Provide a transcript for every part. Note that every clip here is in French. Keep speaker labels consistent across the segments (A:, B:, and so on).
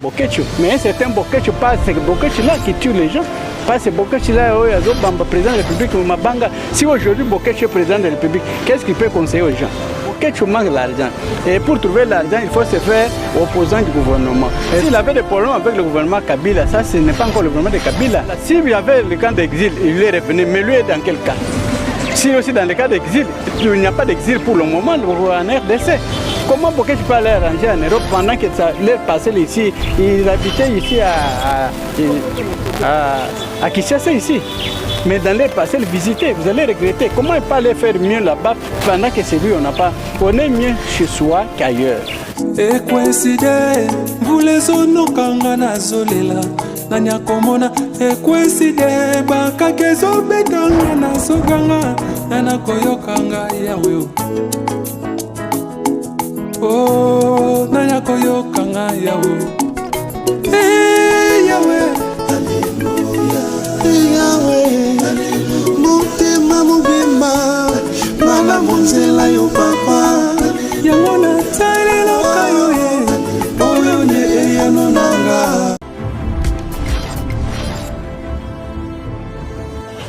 A: Bokecho. Mais c'est un Bokecho, pas ce Bokecho-là qui tue les gens. Pas ce Bokecho-là, président de la République, Mabanga. Si aujourd'hui Bokecho est président de la République, qu'est-ce qu'il peut conseiller aux gens? Bokecho manque l'argent. Et pour trouver l'argent, il faut se faire opposant du gouvernement. S'il avait des problèmes avec le gouvernement Kabila, ça ce n'est pas encore le gouvernement de Kabila. S'il y avait le camp d'exil, il est revenu. Mais lui est dans quel cas? Si aussi dans le cas d'exil, il n'y a pas d'exil pour le moment en RDC. Comment Bokecho peut aller arranger en Europe pendant que ça l'est passé ici? Il habitait ici à Kinshasa ici. Mais dans les passés, le visiter, vous allez regretter. Comment il peut aller faire mieux là-bas pendant que c'est lui, on est mieux chez soi qu'ailleurs.
B: Et coïncide, vous les onokanga na zolela. Nanya komona e coïncide baka kezo betanga na soganga nana koyokanga yawe. Oh, nanya koyokanga yawe. Eh yawe.
C: Yahweh, motema mobimba, mama monzela yo papa,
B: yamona tsalela kayo ye, oyo ne eyano nanga.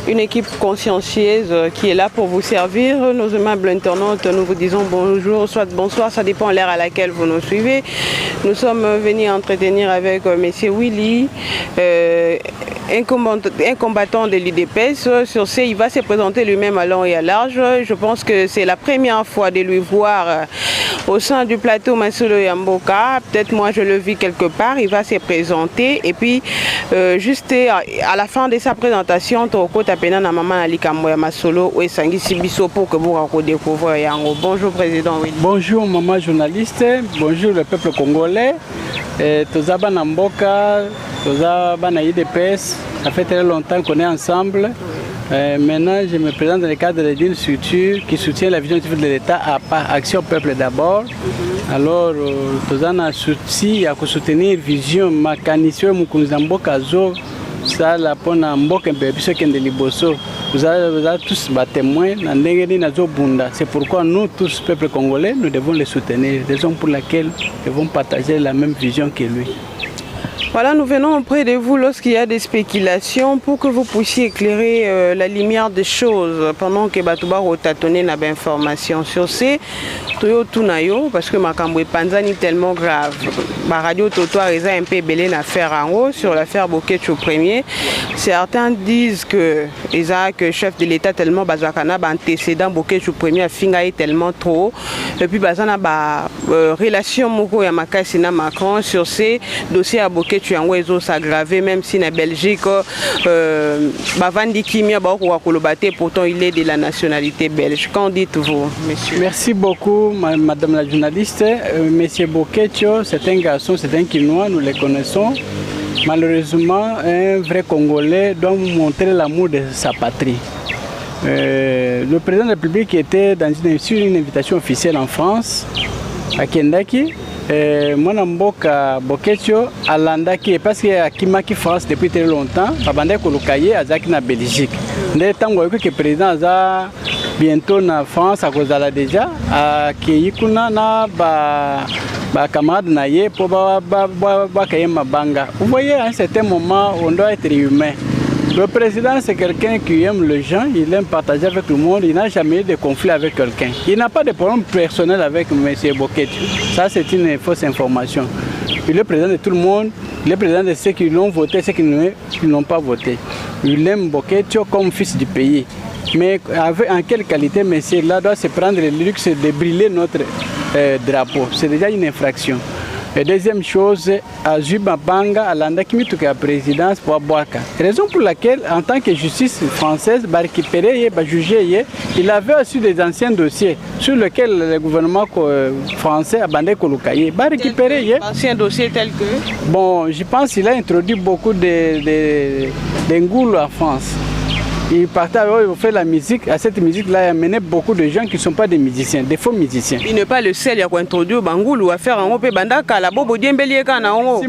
D: Une équipe consciencieuse qui est là pour vous servir. Nos aimables internautes, nous vous disons bonjour, soit bonsoir, ça dépend de l'heure à laquelle vous nous suivez. Nous sommes venus entretenir avec M. Willy, un combattant de l'UDPS. Sur ce, il va se présenter lui-même à long et à large. Je pense que c'est la première fois de lui voir au sein du plateau Masolo Yamboka. Peut-être moi je le vis quelque part, il va se présenter. Et puis, juste à la fin de sa présentation, pour que vous redécouvrez Yango. Bonjour Président Willy.
A: Bonjour maman journaliste, bonjour le peuple congolais. Tozaba Namboka, Tozaba UDPS, ça fait très longtemps qu'on est ensemble. Maintenant, je me présente dans le cadre d'une structure qui soutient la vision de l'État à Action Peuple d'abord. Alors, Tozana souci à soutenir vision Makanisio Mukunzamboka Zo. Ça, la pona mboka mbebiso kende liboso. Vous avez tous témoins. C'est pourquoi nous, tous, peuple congolais, nous devons les soutenir. Raison pour laquelle nous devons partager la même vision que lui.
D: Voilà, nous venons auprès de vous lorsqu'il y a des spéculations pour que vous puissiez éclairer la lumière des choses pendant que Batouba rotatonne n'a d'informations sur ces Toyo Tunayo parce que Makambo et Panzani tellement grave. Ma radio Toto a un peu belé l'affaire en haut sur l'affaire Bokecho premier. Certains disent que Isaac, chef de l'État, tellement Bazakana, antécédent Bokecho premier a fingaé tellement trop. Et puis Bazana relation Moko et Makasina Macron sur ces dossiers à Bokecho. Tu as s'aggraver même si la Belgique pourtant il est de la nationalité belge. Qu'en dites-vous, monsieur?
A: Merci beaucoup, madame la journaliste. Monsieur Bokecho, c'est un garçon, c'est un Kinois, nous le connaissons. Malheureusement, un vrai Congolais doit montrer l'amour de sa patrie. Le président de la République était sur une invitation officielle en France, à Kendaki. Moi, Mboka Bokecho, à Landaki, parce qu'il y a Kimaki France depuis très longtemps, Babande Kolokaye, à Zaki na Belgique. Dès temps que le président a bientôt en France, à cause de la déjà, à Kiyikuna na ba camarade naye pour ba Mabanga. Vous voyez, à un certain moment, on doit être humain. Le président, c'est quelqu'un qui aime les gens, il aime partager avec tout le monde, il n'a jamais eu de conflit avec quelqu'un. Il n'a pas de problème personnel avec M. Bokecho. Ça, c'est une fausse information. Il est président de tout le monde, il est président de ceux qui l'ont voté, ceux qui ne l'ont pas voté. Il aime Bokecho comme fils du pays. Mais en quelle qualité, M. là doit se prendre le luxe de brûler notre drapeau. C'est déjà une infraction. Et deuxième chose, à Zubabanga, à l'Anda qui est la présidence pour Boaka. Raison pour laquelle, en tant que justice française, il avait reçu des anciens dossiers sur lesquels le gouvernement français a bandé Kolokaye.
D: Anciens dossiers tels que?
A: Bon, je pense qu'il a introduit beaucoup d'engoules en France. Il partait, il fait la musique. À cette musique-là, il a amené beaucoup de gens qui ne sont pas des musiciens, des faux musiciens.
D: Il n'est pas le seul à introduire Bangoulou à faire un peu bandaka, la bobo diembelier kana.
A: Non,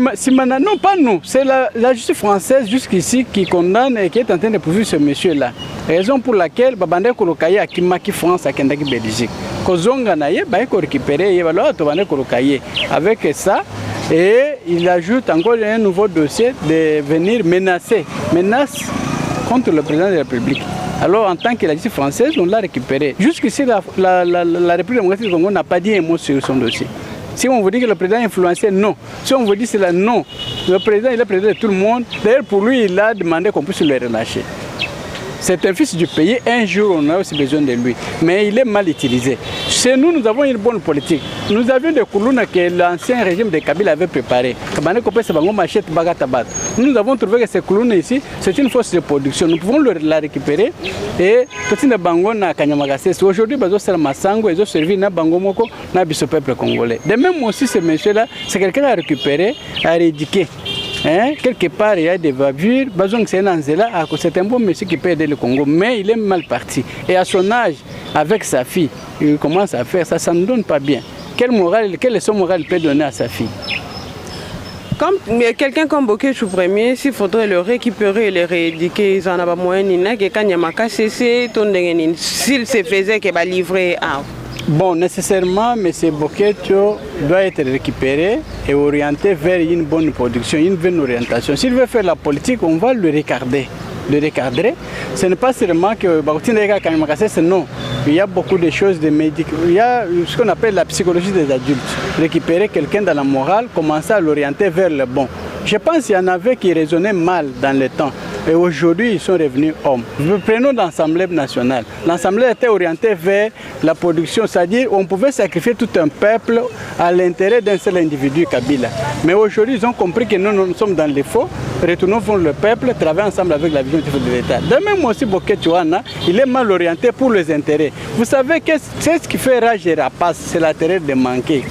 A: pas nous. C'est la justice française jusqu'ici qui condamne et qui est en train de poursuivre ce monsieur-là. Raison pour laquelle Babande Kolokaye a Kimaki France à Kendaki Belgique. Kozonga naye, ba ko récupérer, ba lo to bande Kolokaye. Avec ça, Et il ajoute encore un nouveau dossier de venir menacer. Menace contre le président de la République. Alors, en tant que la justice française, on l'a récupéré. Jusqu'ici, la République démocratique du Congo n'a pas dit un mot sur son dossier. Si on vous dit que le président est influencé, non. Si on vous dit c'est là, non. Le président, il est président de tout le monde. D'ailleurs, pour lui, il a demandé qu'on puisse le relâcher. C'est un fils du pays, un jour on a aussi besoin de lui. Mais il est mal utilisé. Chez nous, nous avons une bonne politique. Nous avions des koulounas que l'ancien régime de Kabila avait préparés. Nous avons trouvé que ces koulounas ici, c'est une force de production. Nous pouvons la récupérer. Et aujourd'hui, ils ont servi na Bangomoko, na biso peuple congolais. De même aussi, ce monsieur-là, c'est quelqu'un à récupérer, à rééduquer. Quelque part, il y a des bavures. C'est un bon monsieur qui peut aider le Congo, mais il est mal parti. Et à son âge, avec sa fille, il commence à faire ça, ça ne donne pas bien. Quelle leçon morale il peut donner à sa fille?
D: Comme quelqu'un comme Bokecho Premier, s'il faudrait le récupérer et le rééduquer, ils en ont moyen, s'il se faisait qu'il va livrer à...
A: Bon, nécessairement, M. Bokecho doit être récupéré et orienté vers une bonne production, une bonne orientation. S'il veut faire la politique, on va le recadrer. Ce n'est pas seulement que non. Il y a beaucoup de choses de médic. Il y a ce qu'on appelle la psychologie des adultes. Récupérer quelqu'un dans la morale, commencer à l'orienter vers le bon. Je pense qu'il y en avait qui raisonnaient mal dans le temps. Et aujourd'hui, ils sont revenus hommes. Prenons l'Assemblée nationale. L'Assemblée était orientée vers la production, c'est-à-dire qu'on pouvait sacrifier tout un peuple à l'intérêt d'un seul individu, Kabila. Mais aujourd'hui, ils ont compris que nous sommes dans les faux. Retournons vers le peuple, travaillons ensemble avec la vision de l'État. De même aussi, Bokecho, il est mal orienté pour les intérêts. Vous savez que c'est ce qui fait rage et rapace, c'est l'intérêt de manquer.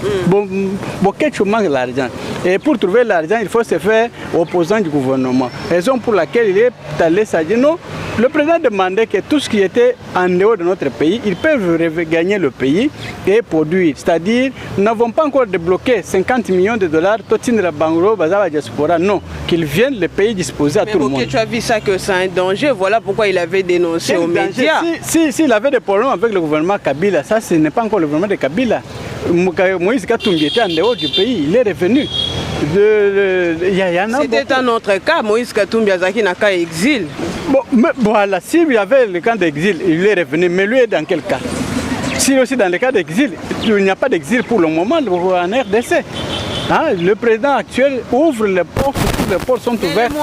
A: Bokecho manque l'argent. Et pour trouver l'argent, il faut se faire opposant du gouvernement. Raison pour laquelle il est allé ça dit non. Le président demandait que tout ce qui était en dehors de notre pays, ils peuvent gagner le pays et produire. C'est-à-dire, nous n'avons pas encore débloqué 50 millions de dollars, non, qu'ils viennent le pays disposer à tout le monde.
D: Mais tu as vu ça que c'est un danger, voilà pourquoi il avait dénoncé aux médias.
A: S'il avait des problèmes avec le gouvernement Kabila, ça ce n'est pas encore le gouvernement de Kabila. Moïse Katumbi était en dehors du pays, il est revenu.
D: C'était un autre cas, Moïse Katumbi Azaki n'a qu'à exil.
A: Bon, mais voilà, s'il y avait le cas d'exil, il est revenu, mais lui est dans quel cas? Si aussi dans le cas d'exil, il n'y a pas d'exil pour le moment en RDC. Le président actuel ouvre les portes, toutes les portes sont ouvertes.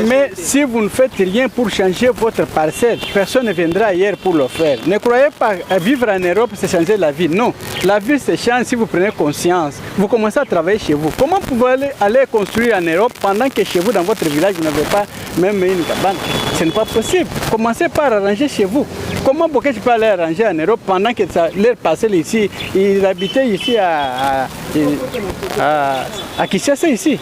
A: Mais si vous ne faites rien pour changer votre parcelle, personne ne viendra ailleurs pour le faire. Ne croyez pas à vivre en Europe, c'est changer la vie. Non, la vie se change si vous prenez conscience. Vous commencez à travailler chez vous. Comment pouvez-vous aller construire en Europe pendant que chez vous, dans votre village, vous n'avez pas même une cabane? Ce n'est pas possible. Commencez par arranger chez vous. Comment Bokecho peut aller arranger en Europe pendant que leur parcelle ici, il habitait ici à Kinshasa ici.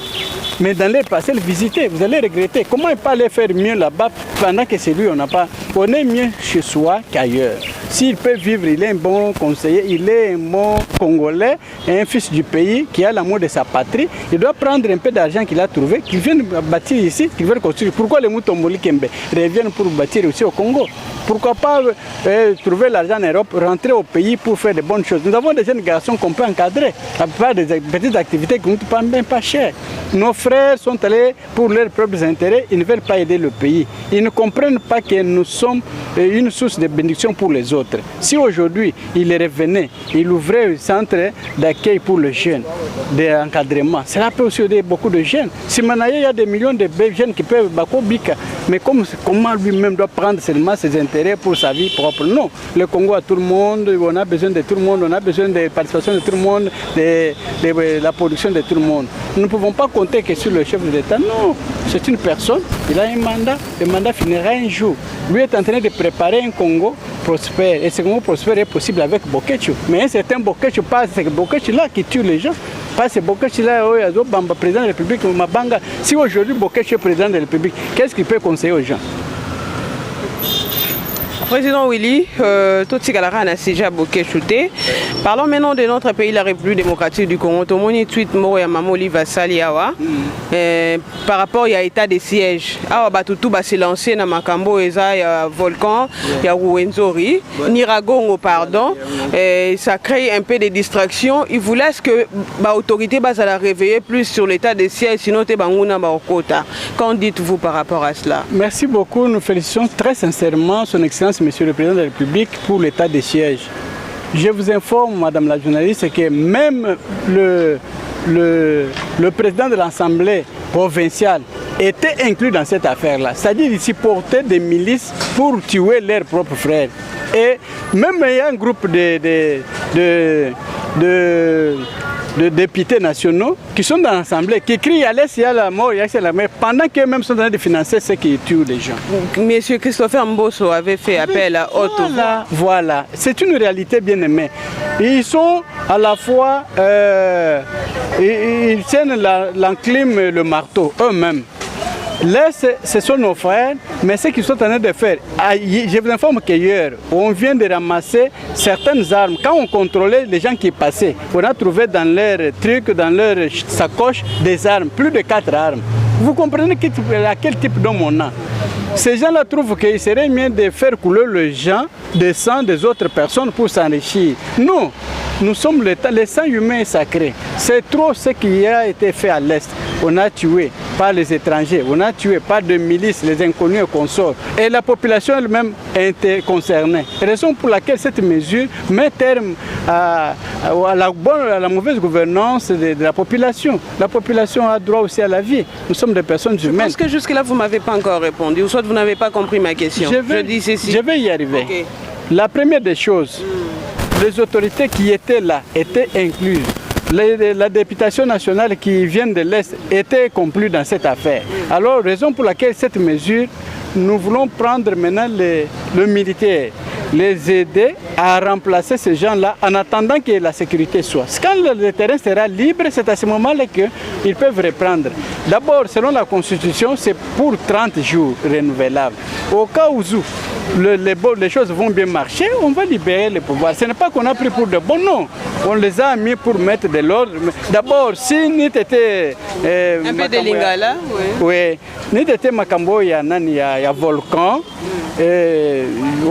A: Mais dans les parcelles visitées, vous allez regretter. Comment il peut aller faire mieux là-bas pendant que c'est lui, on est mieux chez soi qu'ailleurs. S'il peut vivre, il est un bon conseiller, il est un bon Congolais, un fils du pays qui a l'amour de sa patrie. Il doit prendre un peu d'argent qu'il a trouvé, qu'il vienne bâtir ici, qu'il vienne construire. Pourquoi les Mutomboli Kembe reviennent pour bâtir aussi au Congo? Pourquoi pas trouver l'argent en Europe, rentrer au pays pour faire de bonnes choses? Nous avons des jeunes garçons qu'on peut encadrer, à part des petites activités qui ne coûtent même pas cher. Nos frères sont allés pour leurs propres intérêts, ils ne veulent pas aider le pays. Ils ne comprennent pas que nous sommes une source de bénédiction pour les autres. Si aujourd'hui il revenait, il ouvrait un centre d'accueil pour les jeunes, d'encadrement, cela peut aussi aider beaucoup de jeunes. Si maintenant il y a des millions de jeunes qui peuvent bika, mais comment lui-même doit prendre seulement ses intérêts pour sa vie propre? Non, le Congo a tout le monde, on a besoin de tout le monde, on a besoin de la participation de tout le monde, de la production de tout le monde. Nous ne pouvons pas compter que sur le chef de l'État. Non, c'est une personne, il a un mandat, le mandat finira un jour. Lui est en train de préparer un Congo prospère. Et ce Congo prospère est possible avec Bokecho. Mais c'est un Bokecho, pas ce Bokecho-là qui tue les gens. Pas ce Bokecho-là, président de la République, Mabanga. Si aujourd'hui Bokecho est président de la République, qu'est-ce qu'il peut conseiller aux gens?
D: Président Willy, parlons maintenant de notre pays, la République démocratique du Congo. Tomoni tweet Moroya Mamoli Vasaliawa par rapport à l'état de siège. Awa batutu ba se lancer na makambo eza ya volcan ya Ruwenzori, Niragongo pardon. Ça crée un peu de distraction. Il vous laisse que l'autorité va la réveiller plus sur l'état de siège, sinon te banguna ba okota. Qu'en dites-vous par rapport à cela?
A: Merci beaucoup. Nous félicitons très sincèrement son Excellence Monsieur le Président de la République pour l'état de siège. Je vous informe, Madame la journaliste, que même le président de l'Assemblée provinciale était inclus dans cette affaire-là. C'est-à-dire qu'il supportait des milices pour tuer leurs propres frères. Et même il y a un groupe de députés nationaux qui sont dans l'Assemblée, qui crient à l'est, il y a la mort, il y a la mort, pendant qu'eux-mêmes sont en train de financer ceux qui tuent les gens.
D: Monsieur Christopher Mbosso avait fait appel à haute voix.
A: Voilà, c'est une réalité bien aimée. Ils sont à la fois, ils tiennent l'enclume et le marteau eux-mêmes. L'Est, ce sont nos frères, mais ce qu'ils sont en train de faire, je vous informe qu'hier, on vient de ramasser certaines armes. Quand on contrôlait les gens qui passaient, on a trouvé dans leurs trucs, dans leurs sacoches, des armes, plus de 4 armes. Vous comprenez à quel type d'homme on a? Ces gens-là trouvent qu'il serait mieux de faire couler le sang des autres personnes pour s'enrichir. Non, nous sommes le sang humain est sacré. C'est trop ce qui a été fait à l'Est. On a tué par les étrangers, on a tué par des milices, les inconnus et consorts. Et la population elle-même est concernée. Raison pour laquelle cette mesure met terme à la mauvaise gouvernance de la population. La population a droit aussi à la vie. Nous sommes des personnes humaines.
D: Je pense que jusque-là, vous ne m'avez pas encore répondu. Ou soit vous n'avez pas compris ma question.
A: Je vais y arriver. Okay. La première des choses, les autorités qui étaient là étaient incluses. La députation nationale qui vient de l'Est était comprise dans cette affaire. Alors, raison pour laquelle cette mesure, nous voulons prendre maintenant les militaires, les aider à remplacer ces gens-là en attendant que la sécurité soit. Quand le terrain sera libre, c'est à ce moment-là qu'ils peuvent reprendre. D'abord, selon la Constitution, c'est pour 30 jours renouvelables. Au cas où les choses vont bien marcher, on va libérer le pouvoir. Ce n'est pas qu'on a pris pour de bon, non. On les a mis pour mettre de l'ordre. D'abord, si nous étions...
D: un peu de lingala,
A: oui. Nous étions Makambo, il y a volcan,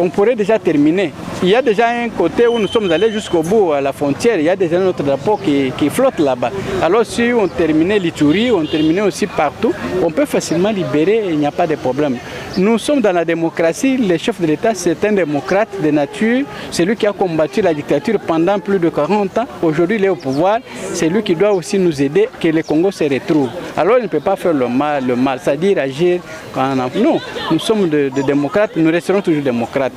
A: on pourrait déjà terminer. Il y a déjà un côté où nous sommes allés jusqu'au bout, à la frontière, il y a déjà notre drapeau qui flotte là-bas. Alors si on terminait l'Ituri, on terminait aussi partout, on peut facilement libérer et il n'y a pas de problème. Nous sommes dans la démocratie, le chef de l'État c'est un démocrate de nature, c'est lui qui a combattu la dictature pendant plus de 40 ans, aujourd'hui il est au pouvoir, c'est lui qui doit aussi nous aider que le Congo se retrouve. Alors il ne peut pas faire le mal, c'est-à-dire agir en... Non, nous sommes des démocrates, nous resterons toujours démocrates.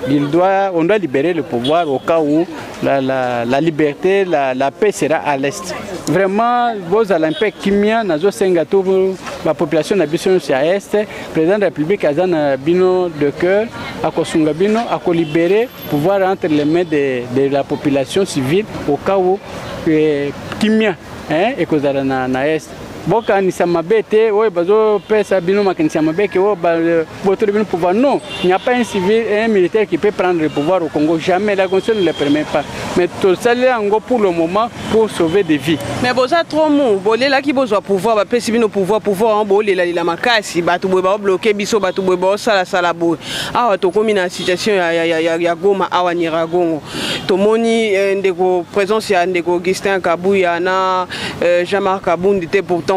A: On doit libérer le pouvoir au cas où la liberté, la paix sera à l'Est. Vraiment, vos Olympiques Kimia, Nazo Sengato, la population d'Abisson c'est à l'Est, le président de la République a bino de cœur, à Kosungabino, à libérer le pouvoir entre les mains de la population civile au cas où Kimia et Kozara na Est. Boka ni samabete, ouais, bazo pesa bino makanisa mabeke, ouais, votre bino pouvoir. Non, il n'y a pas un civil et un militaire qui peut prendre le pouvoir au Congo. Jamais, la Constitution ne le permet pas. Mais tout ça, là, en gros, pour le moment, pour sauver des vies.
D: Mais bon, ça trop mou. Bolé là qui besoin pouvoir, bah pesi bino pouvoir en bolé là, il a makasi, batu boba bloqué, biso batu boba sala bo. Ah, to comme une situation ya Goma awa Niragongo. To moni ndeko présence ya ndeko Augustin Kabuya na Jean-Marc Kabundi était pourtant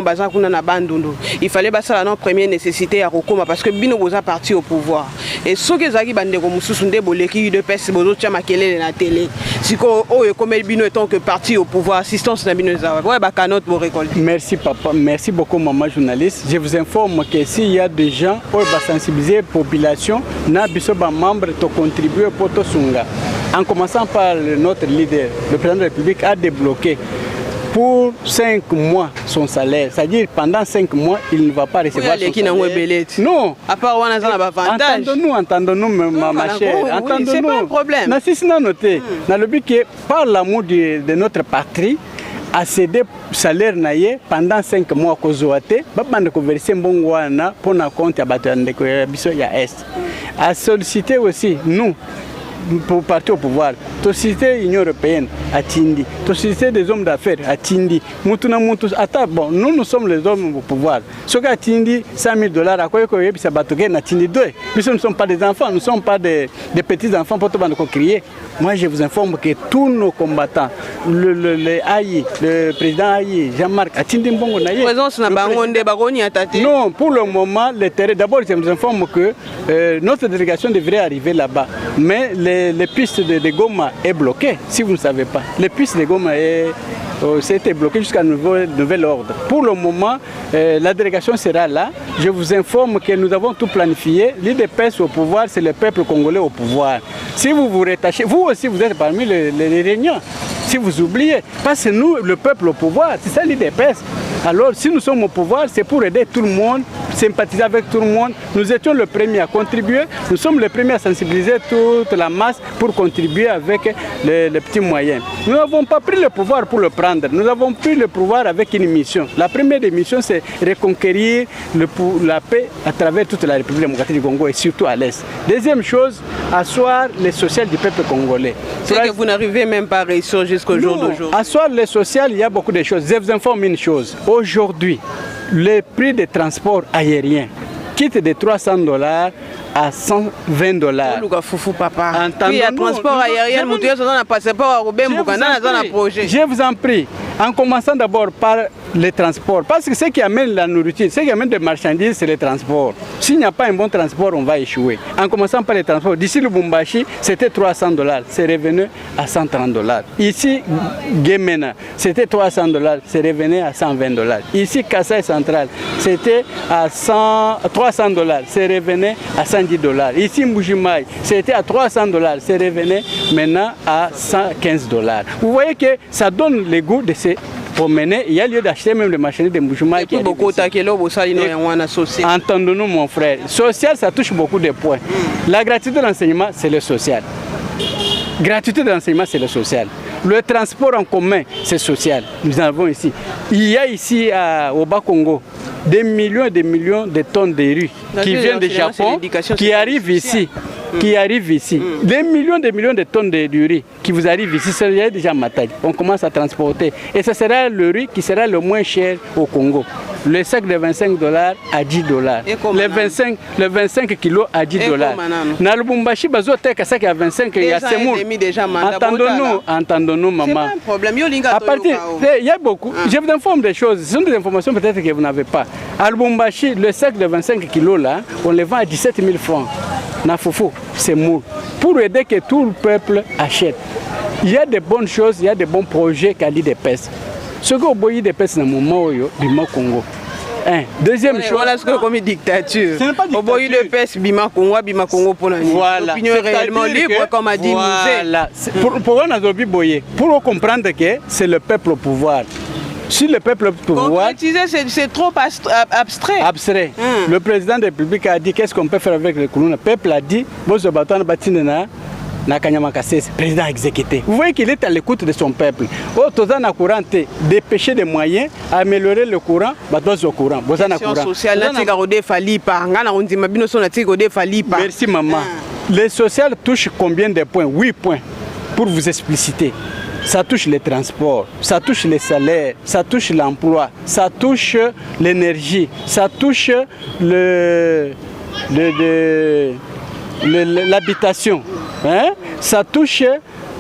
D: il fallait passer à notre première nécessité à Rokoma parce que Bino Boza parti au pouvoir. Et ce que Zagi Bandeko Moussounde Boleki de Pes Bozo Tchamakele na télé. Si comme Bino étant que parti au pouvoir, assistance na Bino Zawa. Ouais, bah canot pour récolter.
A: Merci papa, merci beaucoup maman journaliste. Je vous informe que s'il y a des gens qui vont sensibiliser la population, na biso ba membre to contribuer pour to sunga. En commençant par notre leader, le président de la République a débloqué pour 5 mois son salaire. C'est-à-dire pendant 5 mois, il ne va pas recevoir son salaire. Non.
D: À part on a un avantage.
A: Entendons-nous, ma chère. Entendons-nous.
D: C'est pas un problème.
A: Dans le but que par l'amour de notre patrie, a cédé salaire naie pendant 5 mois kozoate babande ko verser mbongo wana pour na compte ya bato ndeko ya biso ya est a sollicité aussi nous pour partir au pouvoir, société Union européenne à Tindi, société des hommes d'affaires à Tindi, Mutuna Mutus, bon, nous sommes les hommes au pouvoir. Ce qu'a Tindi, $100,000, à quoi ça va tourner à Tindi 2. Nous ne sommes pas des enfants, nous ne sommes pas des petits enfants pour te crier. Moi, je vous informe que tous nos combattants, le Aïe, le président Aïe, Jean-Marc, à Tindi Mbongo Naye. Non, pour le moment, le terrain, d'abord, je vous informe que notre délégation devrait arriver là-bas. Mais les pistes de Goma est bloquées, si vous ne savez pas. Les pistes de Goma c'était bloqué jusqu'à nouvel ordre. Pour le moment, la délégation sera là. Je vous informe que nous avons tout planifié. L'IDPS au pouvoir, c'est le peuple congolais au pouvoir. Si vous vous retachez, vous aussi vous êtes parmi les réunions. Si vous oubliez, parce que nous, le peuple au pouvoir, c'est ça l'IDPS. Alors, si nous sommes au pouvoir, c'est pour aider tout le monde, sympathiser avec tout le monde. Nous étions les premiers à contribuer. Nous sommes les premiers à sensibiliser toute la masse pour contribuer avec les petits moyens. Nous n'avons pas pris le pouvoir pour le prendre. Nous avons pris le pouvoir avec une mission. La première des missions, c'est reconquérir la paix à travers toute la République démocratique du Congo et surtout à l'Est. Deuxième chose, asseoir les sociales du peuple congolais.
D: C'est que vous n'arrivez même pas à réussir jusqu'au jour d'aujourd'hui.
A: Asseoir les sociales, il y a beaucoup de choses. Je vous informe une chose. Aujourd'hui, le prix des transports aériens quitte de $300 à $120.
D: Puis il y a transport aérien,
A: je vous en prie, en commençant d'abord par les transports, parce que ce qui amène la nourriture, ce qui amène des marchandises, c'est les transports. S'il n'y a pas un bon transport, on va échouer. En commençant par les transports, d'ici Lubumbashi, c'était $300, c'est revenu à $130. Ici, Gemena, c'était $300, c'est revenu à $120. Ici, Kassai Central, c'était à $300, c'est revenu à $110. Ici, Mbujimaï, c'était à $300, c'est revenu maintenant à $115. Vous voyez que ça donne le goût de ces promener, il y a lieu d'acheter même les machines de Mbujimaï. Entendons-nous mon frère, social ça touche beaucoup de points. La gratuité de l'enseignement c'est le social. Gratuité de l'enseignement c'est le social. Le transport en commun c'est social. Nous en avons ici. Il y a ici au Bas-Congo des millions et des millions de tonnes de riz qui viennent du Japon, qui arrivent ici. Des millions de tonnes de riz qui vous arrivent ici, c'est déjà ma taille. On commence à transporter. Et ce sera le riz qui sera le moins cher au Congo. Le sac de $25 à $10. Les 25 kilos à $10. Dans le Lubumbashi, il y a 25 il y a Semoul. Entendons-nous, maman.
D: C'est pas un problème.
A: Il y a beaucoup. Je vous informe des choses. Ce sont des informations peut-être que vous n'avez pas. À Lubumbashi, le sac de 25 kilos, là, on le vend à 17 000 francs. Nafoufou, c'est mou. Pour aider que tout le peuple achète. Il y a de bonnes choses, il y a de bons projets qu'à l'IDPS. Ce que vous voyez des pèses dans le moment du Congo. Deuxième chose.
D: Voilà ce que comme une dictature.
A: Ce n'est pas dictature.
D: Au bout de pèse Bima Congo pour la
A: l'opinion
D: réellement libre, comme a dit Mouzé.
A: Pour comprendre que c'est le peuple au pouvoir. Si le peuple au pouvoir...
D: Concrétiser, c'est trop abstrait.
A: Abstrait. Le président de la République a dit qu'est-ce qu'on peut faire avec le Koulouna. Le peuple a dit, président exécuté. Vous voyez qu'il est à l'écoute de son peuple. Dépêcher des moyens, améliorer le courant, au courant. Merci maman. Le social touche combien de points? 8 points. Pour vous expliciter. Ça touche les transports, ça touche les salaires, ça touche l'emploi, ça touche l'énergie, ça touche l'habitation, ça touche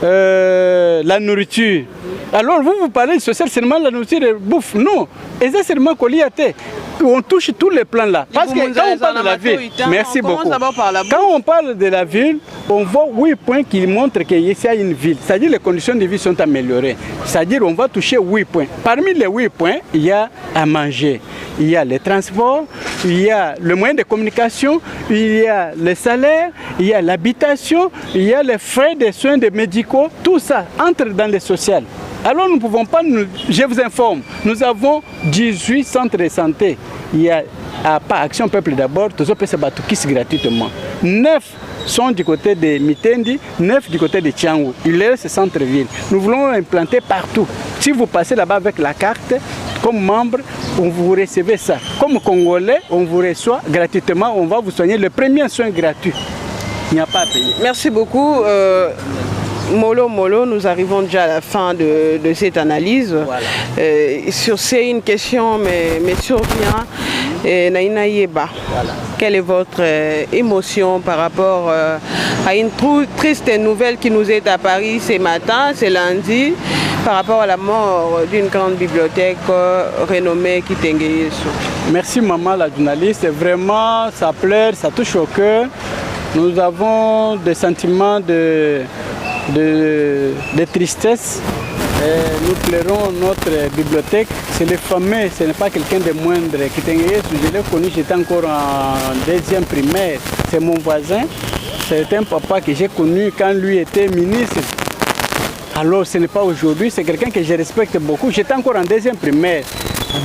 A: la nourriture. Alors vous parlez de social seulement la nourriture et bouffe. Non, et c'est seulement Koliate. On touche tous les plans là. Parce que quand on parle de la ville, merci beaucoup. Quand on parle de la ville, on voit 8 points qui montrent qu'il y a une ville. C'est-à-dire les conditions de vie sont améliorées. C'est-à-dire on va toucher 8 points. Parmi les 8 points, il y a à manger. Il y a les transports, il y a le moyen de communication, il y a les salaires, il y a l'habitation, il y a les frais de soins médicaux. Tout ça entre dans le social. Alors nous ne pouvons pas, je vous informe, nous avons 18 centres de santé. Il y a pas Action Peuple d'abord, tous les Batukis gratuitement. 9 sont du côté de Mitendi, 9 du côté de Tchangou. Il est ce centre-ville. Nous voulons implanter partout. Si vous passez là-bas avec la carte, comme membre, on vous recevez ça. Comme Congolais, on vous reçoit gratuitement, on va vous soigner le premier soin gratuit. Il n'y a pas à payer.
D: Merci beaucoup. Molo, nous arrivons déjà à la fin de cette analyse.
A: Voilà.
D: Sur c'est une question me survient. Naïna Yeba,
A: Voilà.
D: quelle est votre émotion par rapport à une triste nouvelle qui nous est apparue ce matin, c'est lundi, par rapport à la mort d'une grande bibliothèque renommée Kitenge Yesu?
A: Merci maman la journaliste, vraiment ça pleure, ça touche au cœur. Nous avons des sentiments de tristesse. Nous pleurons notre bibliothèque. C'est le fameux, ce n'est pas quelqu'un de moindre. Kitenge Yesu, je l'ai connu, j'étais encore en deuxième primaire. C'est mon voisin. C'est un papa que j'ai connu quand lui était ministre. Alors ce n'est pas aujourd'hui, c'est quelqu'un que je respecte beaucoup. J'étais encore en deuxième primaire.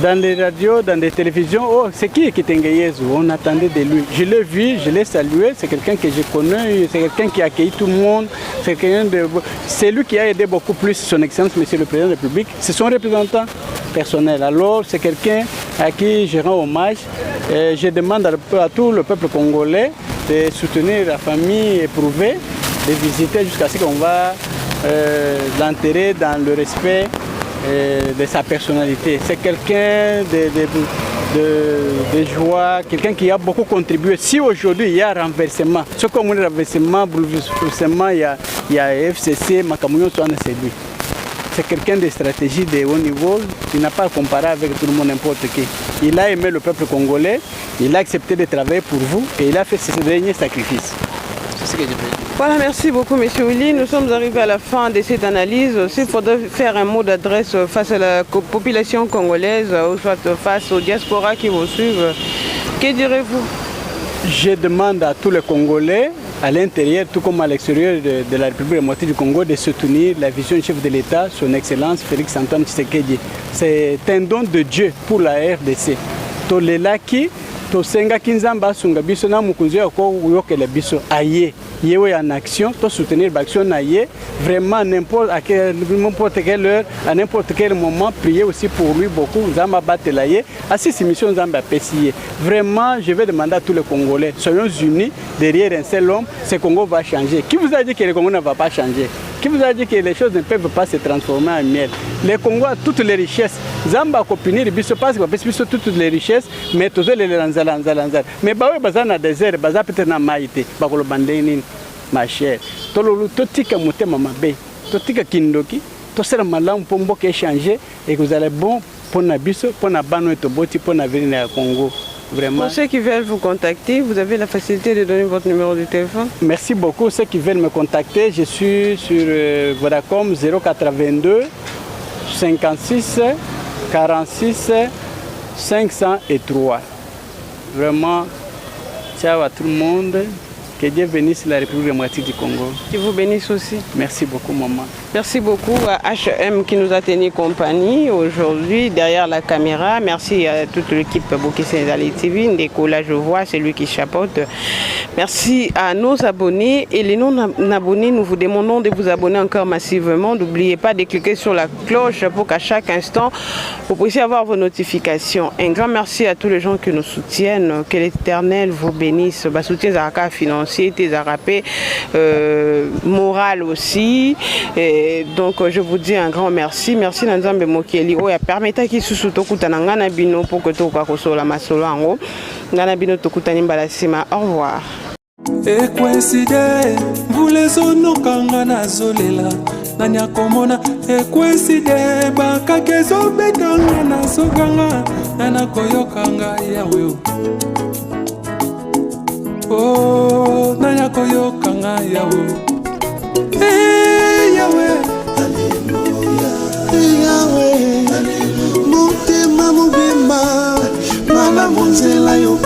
A: Dans les radios, dans les télévisions, oh, c'est qui Kitenge Yesu? On attendait de lui. Je l'ai vu, je l'ai salué, c'est quelqu'un que je connais, c'est quelqu'un qui a accueilli tout le monde. C'est lui qui a aidé beaucoup plus son Excellence, Monsieur le Président de la République. C'est son représentant personnel. Alors c'est quelqu'un à qui je rends hommage. Je demande à tout le peuple congolais de soutenir la famille éprouvée, de visiter jusqu'à ce qu'on va l'enterrer dans le respect de sa personnalité. C'est quelqu'un de joie, quelqu'un qui a beaucoup contribué. Si aujourd'hui il y a renversement, ce comme un renversement, bouleversement, il y a FCC, Makamounion, c'est lui. C'est quelqu'un de stratégie de haut niveau, il n'a pas à comparer avec tout le monde, n'importe qui. Il a aimé le peuple congolais, il a accepté de travailler pour vous et il a fait ses derniers sacrifices. C'est ce que je peux dire.
D: Voilà, merci beaucoup, M. Willy. Nous sommes arrivés à la fin de cette analyse. S'il faudrait faire un mot d'adresse face à la population congolaise, ou soit face aux diasporas qui vous suivent, que direz-vous?
A: Je demande à tous les Congolais, à l'intérieur, tout comme à l'extérieur de la République démocratique du Congo, de soutenir la vision du chef de l'État, son Excellence Félix Antoine Tshisekedi. C'est un don de Dieu pour la RDC. Tolelaki, tosenga kinzamba sunga biso na mukunzi yako uyokele biso aye. Yewe en action, to soutenir l'action aye. Vraiment n'importe quelle heure, à n'importe quel moment, prier aussi pour lui beaucoup. Zamba batelaye. Assis mission Zamba pessier. Vraiment, je vais demander à tous les Congolais, soyons unis derrière un seul homme. Ce Congo va changer. Qui vous a dit que le Congo ne va pas changer? Qui vous a dit que les choses ne peuvent pas se transformer en miel? Le Congo a toutes les richesses. Zamba copinir biso parce que toutes les richesses, mais tous les lanzala. Mais bawe bazana désert, baza peut-être na maïté, bakolo bandeni ma chère. Tololu totika motema mabe, totika kindoki, tosera malamu pour mboka échanger et que vous allez bon pour na biso, pour na bano et toboti pour na venir na Congo. Vraiment. Pour
D: ceux qui veulent vous contacter, vous avez la facilité de donner votre numéro de téléphone.
A: Merci beaucoup. Ceux qui veulent me contacter, je suis sur Vodacom 082 56 46 503. Vraiment, ciao à tout le monde. Que Dieu bénisse la République démocratique du Congo.
D: Que vous bénisse aussi.
A: Merci beaucoup, maman.
D: Merci beaucoup à HM qui nous a tenu compagnie aujourd'hui derrière la caméra. Merci à toute l'équipe Bokeh Sénégalais TV. Ndeko, là je vois, c'est lui qui chapeaute. Merci à nos abonnés et les non-abonnés, nous vous demandons de vous abonner encore massivement. N'oubliez pas de cliquer sur la cloche pour qu'à chaque instant, vous puissiez avoir vos notifications. Un grand merci à tous les gens qui nous soutiennent. Que l'Éternel vous bénisse. Soutien Zaraka financier, Zarapé, moral aussi. Et donc je vous dis un grand merci. Merci Nanzambe Mokeli. Oya permetta ki susu tokutana ngana bino pour que to ka kosola masolo ango. Ngana bino tokutani mbalasima. Au revoir.
B: Et coïncide, vous les onokanga na zolela. Nanya komona e coïncide bakakezo betanga na soganga. Nana koyokanga yawe. Oh, nanya koyokanga yawe.
C: Yahweh, Alléluia, Yahweh, Alléluia, Motema mobimba, Mala monzela yo.